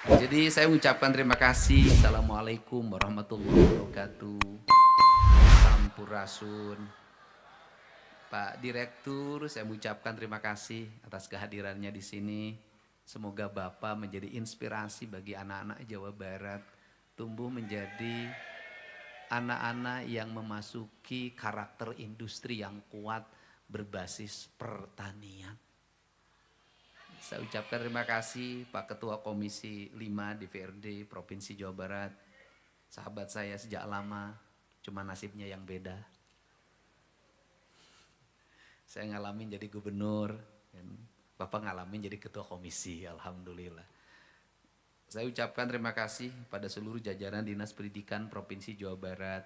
Jadi saya mengucapkan terima kasih. Assalamualaikum warahmatullahi wabarakatuh. Sampurasun. Pak Direktur, saya mengucapkan terima kasih atas kehadirannya di sini. Semoga Bapak menjadi inspirasi bagi anak-anak Jawa Barat. Tumbuh menjadi anak-anak yang memasuki karakter industri yang kuat berbasis pertanian. Saya ucapkan terima kasih Pak Ketua Komisi 5 DPRD Provinsi Jawa Barat. Sahabat saya sejak lama, cuma nasibnya yang beda. Saya ngalamin jadi gubernur, Bapak ngalamin jadi ketua komisi, alhamdulillah. Saya ucapkan terima kasih pada seluruh jajaran Dinas Pendidikan Provinsi Jawa Barat.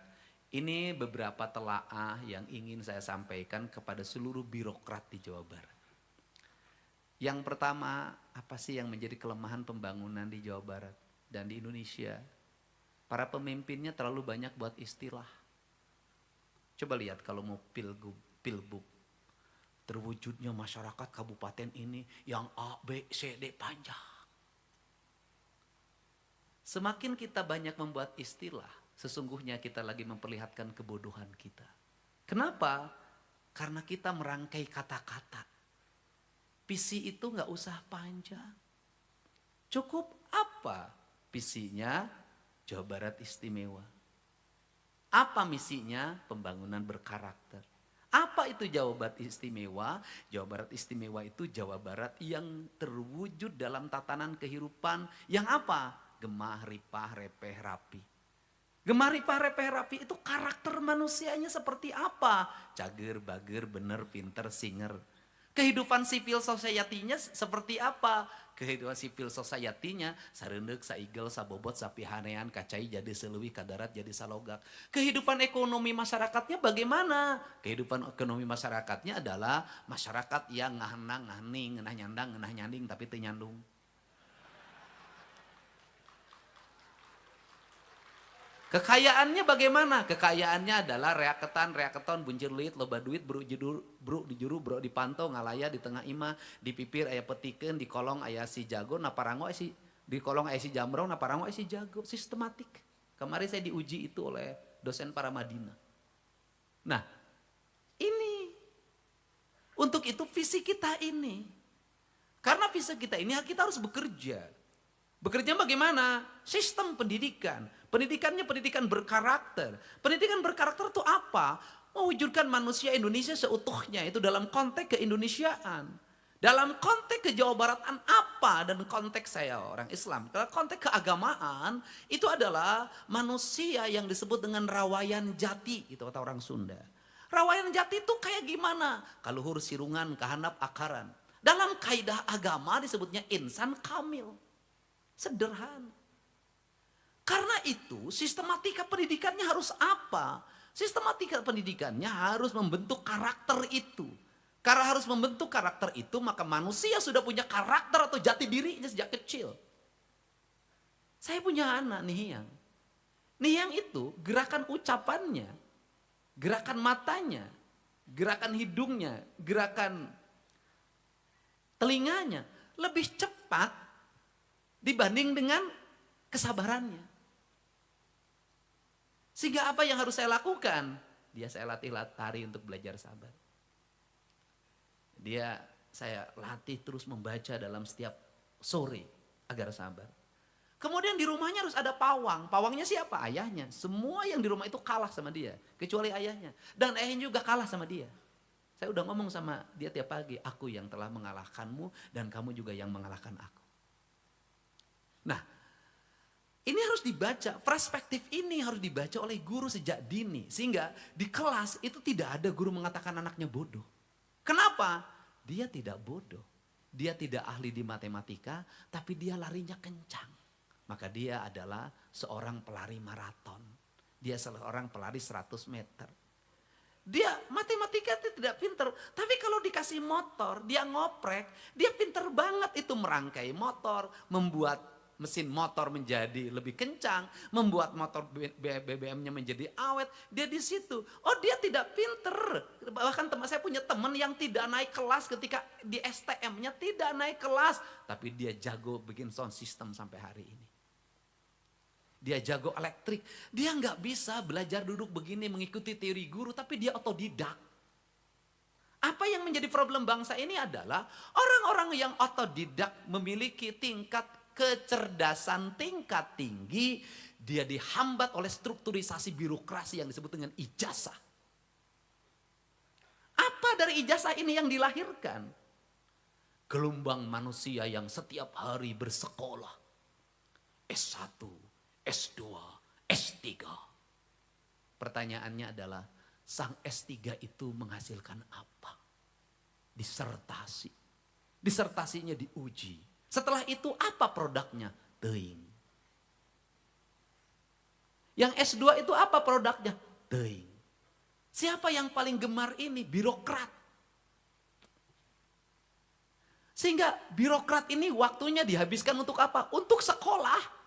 Ini beberapa telaah yang ingin saya sampaikan kepada seluruh birokrat di Jawa Barat. Yang pertama, apa sih yang menjadi kelemahan pembangunan di Jawa Barat dan di Indonesia? Para pemimpinnya terlalu banyak buat istilah. Coba lihat kalau mau pilbuk, terwujudnya masyarakat kabupaten ini yang A, B, C, D panjang. Semakin kita banyak membuat istilah, sesungguhnya kita lagi memperlihatkan kebodohan kita. Kenapa? Karena kita merangkai kata-kata. Visi itu nggak usah panjang. Cukup apa visinya? Jawa Barat istimewa. Apa misinya? Pembangunan berkarakter. Apa itu Jawa Barat istimewa? Jawa Barat istimewa itu Jawa Barat yang terwujud dalam tatanan kehidupan yang apa? Gemah, ripah, repeh, rapi. Gemah, ripah, repeh, rapi itu karakter manusianya seperti apa? Cager, bager, bener, pinter, singer. Kehidupan civil society-nya seperti apa? Kehidupan civil society-nya sareundeuh, saigel, sabobot, sapihanean, kacai jadi seueuwih, kadarat jadi salogak. Kehidupan ekonomi masyarakatnya bagaimana? Kehidupan ekonomi masyarakatnya adalah masyarakat yang ngahenang, ngahening, ngeunah nyandang, ngeunah nyanding tapi teu nyandung. Kekayaannya bagaimana? Kekayaannya adalah reaketon, buncir duit, loba duit, bro di juru, bro dipantau, ngalaya di tengah imah, di pipir aya petikeun, di kolong aya si jago, na parango aya si di kolong aya si jamrong, na parango aya si jago, sistematik. Kemarin saya diuji itu oleh dosen Paramadina. Nah, ini untuk itu visi kita ini. Karena visi kita ini kita harus bekerja. Bekerja bagaimana? Sistem pendidikan. Pendidikannya pendidikan berkarakter. Pendidikan berkarakter itu apa? Mewujudkan manusia Indonesia seutuhnya. Itu dalam konteks keindonesiaan. Dalam konteks kejawabaratan apa? Dan konteks saya orang Islam. Dalam konteks keagamaan itu adalah manusia yang disebut dengan rawayan jati. Itu kata orang Sunda. Rawayan jati itu kayak gimana? Kaluhur sirungan, kahandap akaran. Dalam kaidah agama disebutnya insan kamil. Sederhana. Karena itu sistematika pendidikannya harus apa? Sistematika pendidikannya harus membentuk karakter itu. Karena harus membentuk karakter itu maka manusia sudah punya karakter atau jati dirinya sejak kecil. Saya punya anak Nihiyang. Nihiyang itu gerakan ucapannya, gerakan matanya, gerakan hidungnya, gerakan telinganya lebih cepat dibanding dengan kesabarannya. Sehingga apa yang harus saya lakukan? Dia saya latih lari untuk belajar sabar. Saya latih terus membaca dalam setiap sore agar sabar. Kemudian di rumahnya harus ada pawang. Pawangnya siapa? Ayahnya. Semua yang di rumah itu kalah sama dia. Kecuali ayahnya. Dan ayahnya juga kalah sama dia. Saya udah ngomong sama dia tiap pagi. Aku yang telah mengalahkanmu dan kamu juga yang mengalahkan aku. Nah, ini harus dibaca, perspektif ini harus dibaca oleh guru sejak dini. Sehingga di kelas itu tidak ada guru mengatakan anaknya bodoh. Kenapa? Dia tidak bodoh. Dia tidak ahli di matematika, tapi dia larinya kencang. Maka dia adalah seorang pelari maraton. Dia seorang pelari 100 meter. Dia matematika itu tidak pinter. Tapi kalau dikasih motor, dia ngoprek, dia pinter banget itu merangkai motor, membuat mesin motor menjadi lebih kencang, membuat motor BBM-nya menjadi awet, dia di situ. Oh, dia tidak pinter. Bahkan saya punya teman yang tidak naik kelas ketika di STM-nya tidak naik kelas, tapi dia jago bikin sound system sampai hari ini. Dia jago elektrik, dia nggak bisa belajar duduk begini mengikuti teori guru, tapi dia otodidak. Apa yang menjadi problem bangsa ini adalah orang-orang yang otodidak memiliki tingkat kecerdasan tingkat tinggi, dia dihambat oleh strukturisasi birokrasi yang disebut dengan ijazah. Apa dari ijazah ini yang dilahirkan? Gelombang manusia yang setiap hari bersekolah. S1, S2, S3. Pertanyaannya adalah, sang S3 itu menghasilkan apa? Disertasi. Disertasinya diuji. Setelah itu apa produknya? Teuing. Yang S2 itu apa produknya? Teuing. Siapa yang paling gemar ini? Birokrat. Sehingga birokrat ini waktunya dihabiskan untuk apa? Untuk sekolah.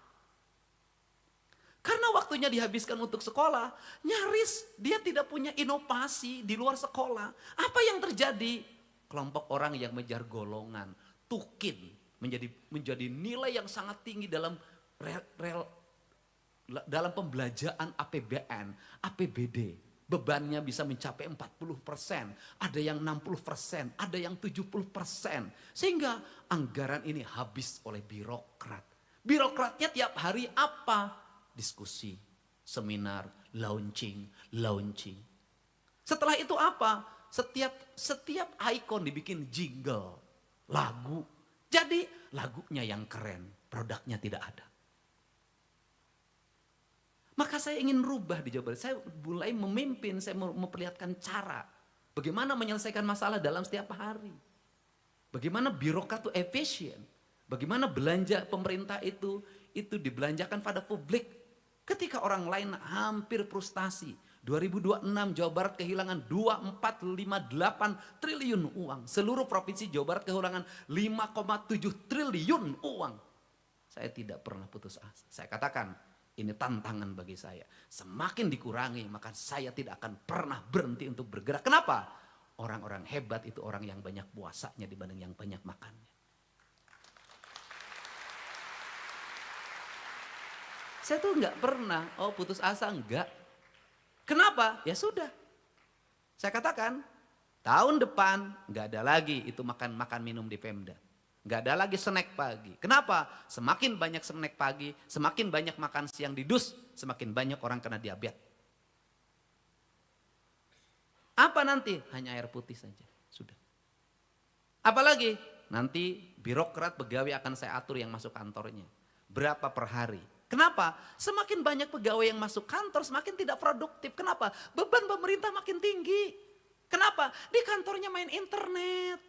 Karena waktunya dihabiskan untuk sekolah, nyaris dia tidak punya inovasi di luar sekolah. Apa yang terjadi? Kelompok orang yang mengejar golongan, tukin, menjadi nilai yang sangat tinggi dalam dalam pembelajaran APBN, APBD. Bebannya bisa mencapai 40%, ada yang 60%, ada yang 70%. Sehingga anggaran ini habis oleh birokrat. Birokratnya tiap hari apa? Diskusi, seminar, launching. Setelah itu apa? Setiap ikon dibikin jingle, lagu. Jadi lagunya yang keren, produknya tidak ada. Maka saya ingin rubah di Jawa Barat. Saya mulai memimpin, saya memperlihatkan cara. Bagaimana menyelesaikan masalah dalam setiap hari. Bagaimana birokrat itu efisien. Bagaimana belanja pemerintah itu dibelanjakan pada publik. Ketika orang lain hampir frustasi. 2026 Jawa Barat kehilangan 2458 triliun uang. Seluruh provinsi Jawa Barat kehilangan 5,7 triliun uang. Saya tidak pernah putus asa. Saya katakan ini tantangan bagi saya. Semakin dikurangi maka saya tidak akan pernah berhenti untuk bergerak. Kenapa? Orang-orang hebat itu orang yang banyak puasanya dibanding yang banyak makannya. Saya tuh nggak pernah, putus asa enggak. Kenapa? Ya sudah. Saya katakan, tahun depan nggak ada lagi itu makan minum di Pemda. Nggak ada lagi snack pagi. Kenapa? Semakin banyak snack pagi, semakin banyak makan siang di dus, semakin banyak orang kena diabetes. Apa nanti? Hanya air putih saja. Sudah. Apalagi? Nanti birokrat pegawai akan saya atur yang masuk kantornya. Berapa per hari? Kenapa? Semakin banyak pegawai yang masuk kantor semakin tidak produktif. Kenapa? Beban pemerintah makin tinggi. Kenapa? Di kantornya main internet.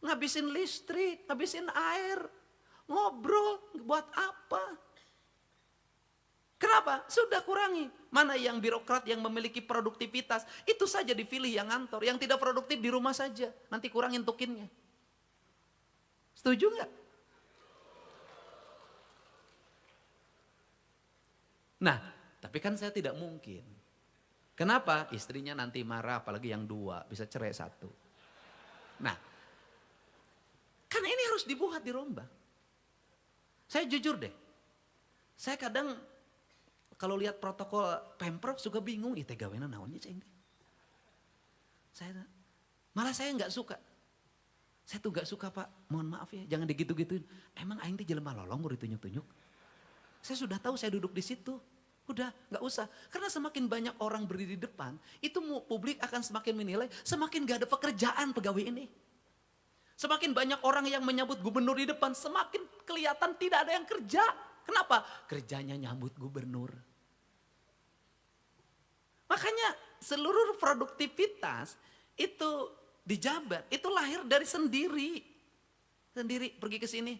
Ngabisin listrik, ngabisin air. Ngobrol, buat apa? Kenapa? Sudah kurangi. Mana yang birokrat yang memiliki produktivitas, itu saja dipilih yang ngantor. Yang tidak produktif di rumah saja. Nanti kurangin tukinnya. Setuju nggak? Nah, tapi kan saya tidak mungkin. Kenapa? Istrinya nanti marah, apalagi yang dua, bisa cerai satu. Nah, kan ini harus dibuat, dirombak. Saya jujur deh, saya kadang kalau lihat protokol Pemprov suka bingung, itu gawena naonnya ceng. Malah saya nggak suka. Saya tuh nggak suka Pak, mohon maaf ya, jangan digitu-gituin. Emang aing teh jelema lolong mau ditunjuk-tunjuk. Saya sudah tahu saya duduk di situ. Udah gak usah. Karena semakin banyak orang berdiri di depan, itu publik akan semakin menilai, semakin gak ada pekerjaan pegawai ini. Semakin banyak orang yang menyambut gubernur di depan, semakin kelihatan tidak ada yang kerja. Kenapa? Kerjanya nyambut gubernur. Makanya seluruh produktivitas itu dijabat, itu lahir dari sendiri. Sendiri pergi ke sini.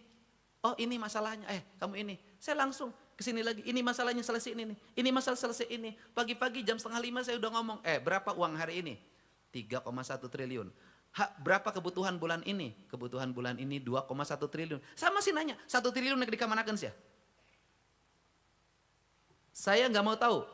Oh ini masalahnya, kamu ini. Saya langsung ke sini lagi, ini masalahnya selesai ini. Ini masalah selesai ini. Pagi-pagi jam 4:30 saya udah ngomong, berapa uang hari ini? 3,1 triliun. Berapa kebutuhan bulan ini? Kebutuhan bulan ini 2,1 triliun. Saya masih nanya, 1 triliun nek dikamanakan sih? Saya nggak mau tahu.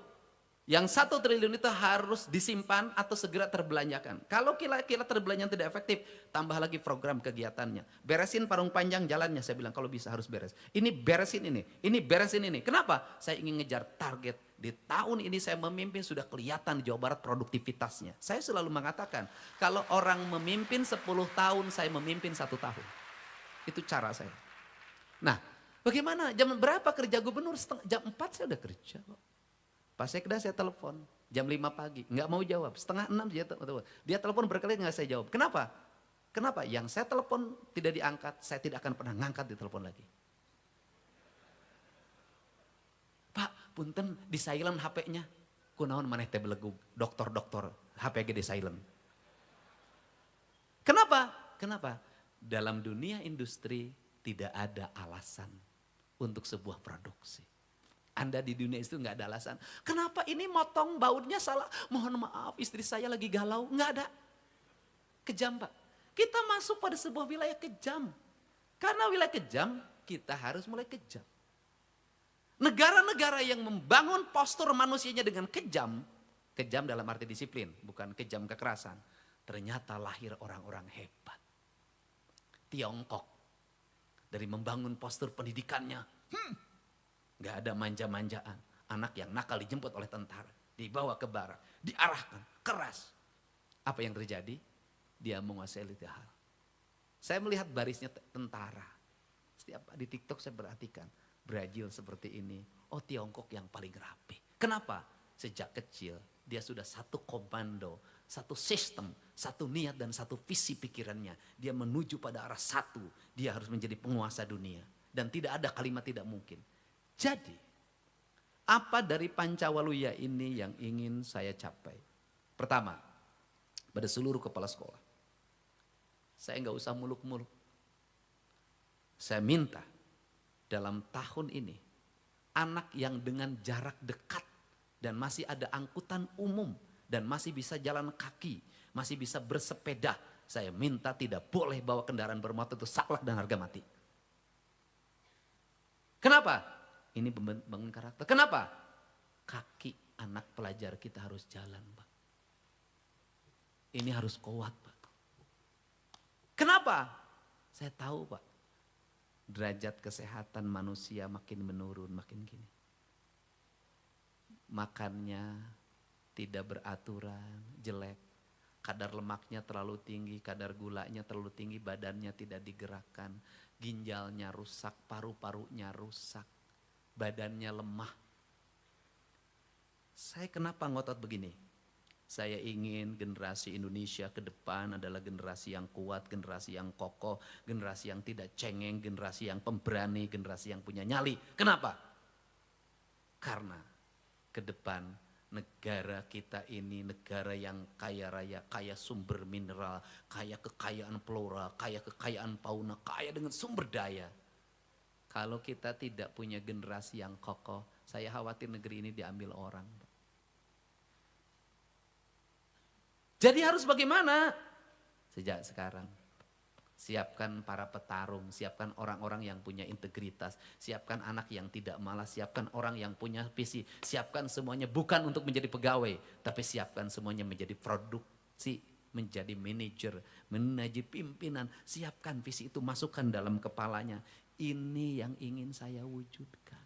Yang 1 triliun itu harus disimpan atau segera terbelanjakan. Kalau kira-kira terbelanjaan tidak efektif, tambah lagi program kegiatannya. Beresin parung panjang jalannya, saya bilang kalau bisa harus beres. Ini beresin ini beresin ini. Kenapa? Saya ingin ngejar target. Di tahun ini saya memimpin sudah kelihatan di Jawa Barat produktivitasnya. Saya selalu mengatakan, kalau orang memimpin 10 tahun, saya memimpin 1 tahun. Itu cara saya. Nah, bagaimana? Jam berapa kerja gubernur? Jam 4 saya udah kerja kok. Pak Sekda saya telepon jam 5 pagi, nggak mau jawab. Setengah 6 dia telepon berkali nggak saya jawab. Kenapa? Kenapa? Yang saya telepon tidak diangkat, saya tidak akan pernah ngangkat di telepon lagi. Pak, punten di silent HP-nya. Kunaon maneh teh belegug, dokter HP gede silent. Kenapa? Kenapa? Dalam dunia industri tidak ada alasan untuk sebuah produksi. Anda di dunia itu nggak ada alasan. Kenapa ini motong bautnya salah? Mohon maaf, istri saya lagi galau. Nggak ada. Kejam, Pak. Kita masuk pada sebuah wilayah kejam. Karena wilayah kejam, kita harus mulai kejam. Negara-negara yang membangun postur manusianya dengan kejam dalam arti disiplin, bukan kejam kekerasan. Ternyata lahir orang-orang hebat. Tiongkok, dari membangun postur pendidikannya, gak ada manja-manjaan. Anak yang nakal dijemput oleh tentara. Dibawa ke barak. Diarahkan. Keras. Apa yang terjadi? Dia menguasai tiga hal. Saya melihat barisnya tentara. Setiap di TikTok saya perhatikan. Brazil seperti ini. Oh, Tiongkok yang paling rapi. Kenapa? Sejak kecil dia sudah satu komando. Satu sistem. Satu niat dan satu visi pikirannya. Dia menuju pada arah satu. Dia harus menjadi penguasa dunia. Dan tidak ada kalimat tidak mungkin. Jadi, apa dari Pancawaluya ini yang ingin saya capai? Pertama, pada seluruh kepala sekolah. Saya nggak usah muluk-muluk. Saya minta dalam tahun ini, anak yang dengan jarak dekat dan masih ada angkutan umum dan masih bisa jalan kaki, masih bisa bersepeda, saya minta tidak boleh bawa kendaraan bermotor itu saklek dan harga mati. Kenapa? Ini bangun karakter. Kenapa? Kaki anak pelajar kita harus jalan, Pak. Ini harus kuat, Pak. Kenapa? Saya tahu, Pak. Derajat kesehatan manusia makin menurun, makin gini. Makannya tidak beraturan, jelek. Kadar lemaknya terlalu tinggi, kadar gulanya terlalu tinggi, badannya tidak digerakkan. Ginjalnya rusak, paru-parunya rusak. Badannya lemah. Saya kenapa ngotot begini? Saya ingin generasi Indonesia ke depan adalah generasi yang kuat, generasi yang kokoh, generasi yang tidak cengeng, generasi yang pemberani, generasi yang punya nyali. Kenapa? Karena ke depan negara kita ini negara yang kaya raya, kaya sumber mineral, kaya kekayaan flora, kaya kekayaan fauna, kaya dengan sumber daya. Kalau kita tidak punya generasi yang kokoh, saya khawatir negeri ini diambil orang. Jadi harus bagaimana? Sejak sekarang, siapkan para petarung, siapkan orang-orang yang punya integritas, siapkan anak yang tidak malas, siapkan orang yang punya visi, siapkan semuanya bukan untuk menjadi pegawai, tapi siapkan semuanya menjadi produksi, menjadi manajer, menjadi pimpinan, siapkan visi itu, masukkan dalam kepalanya. Ini yang ingin saya wujudkan.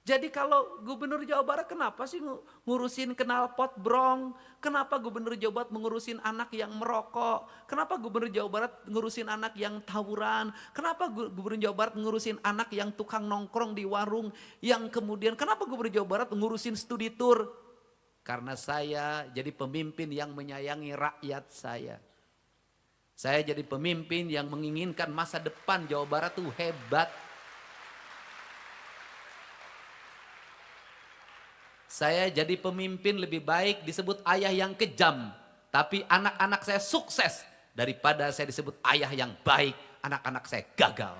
Jadi kalau Gubernur Jawa Barat kenapa sih ngurusin knalpot brong? Kenapa Gubernur Jawa Barat mengurusin anak yang merokok? Kenapa Gubernur Jawa Barat ngurusin anak yang tawuran? Kenapa Gubernur Jawa Barat ngurusin anak yang tukang nongkrong di warung? Yang kemudian kenapa Gubernur Jawa Barat ngurusin studi tour? Karena saya jadi pemimpin yang menyayangi rakyat saya. Saya jadi pemimpin yang menginginkan masa depan Jawa Barat tuh hebat. Saya jadi pemimpin lebih baik disebut ayah yang kejam. Tapi anak-anak saya sukses daripada saya disebut ayah yang baik, anak-anak saya gagal.